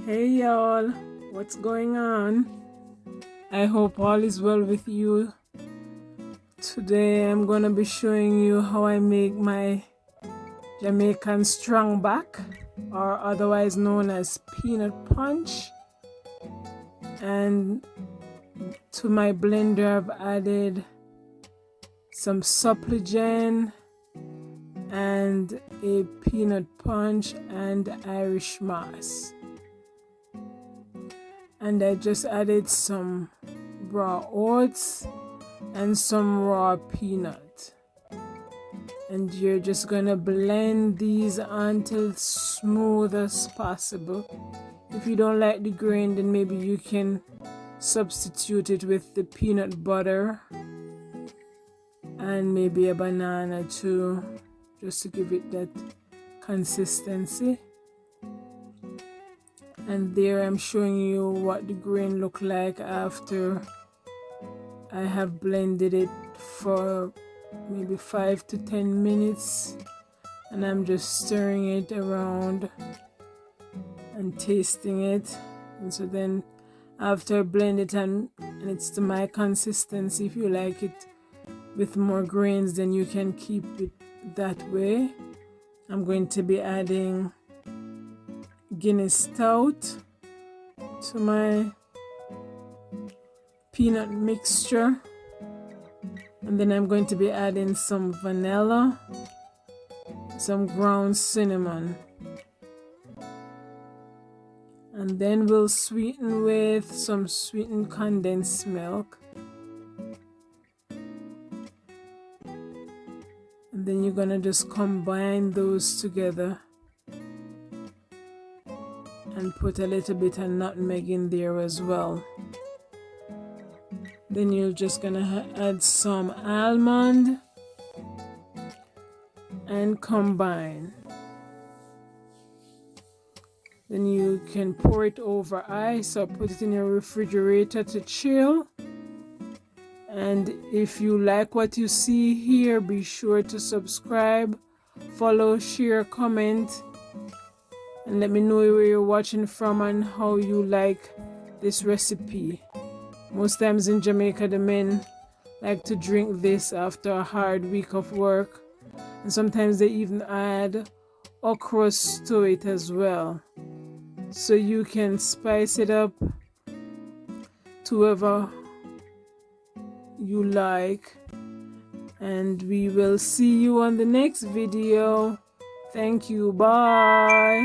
Hey y'all, what's going on? I hope all is well with you. Today I'm gonna be showing you how I make my Jamaican strongback, or otherwise known as peanut punch. And to my blender I've added some supligen and a peanut punch and Irish moss. And I just added some raw oats and some raw peanut. And you're just gonna blend these until smooth as possible. If you don't like the grain, then maybe you can substitute it with the peanut butter and maybe a banana too, just to give it that consistency. And there I'm showing you what the grain look like after I have blended it for maybe 5 to 10 minutes, and I'm just stirring it around and tasting it. And so then after I blend it and it's to my consistency, if you like it with more grains, then you can keep it that way. I'm going to be adding Guinness Stout to my peanut mixture, and then I'm going to be adding some vanilla, some ground cinnamon, and then we'll sweeten with some sweetened condensed milk. And then you're gonna just combine those together and put a little bit of nutmeg in there as well. Then you're just gonna add some almond and combine. Then you can pour it over ice or put it in your refrigerator to chill. And if you like what you see here, be sure to subscribe, follow, share, comment, and let me know where you're watching from and how you like this recipe. Most times in Jamaica, the men like to drink this after a hard week of work, and sometimes they even add okra to it as well. So you can spice it up to whoever you like, and we will see you on the next video. Thank you. Bye.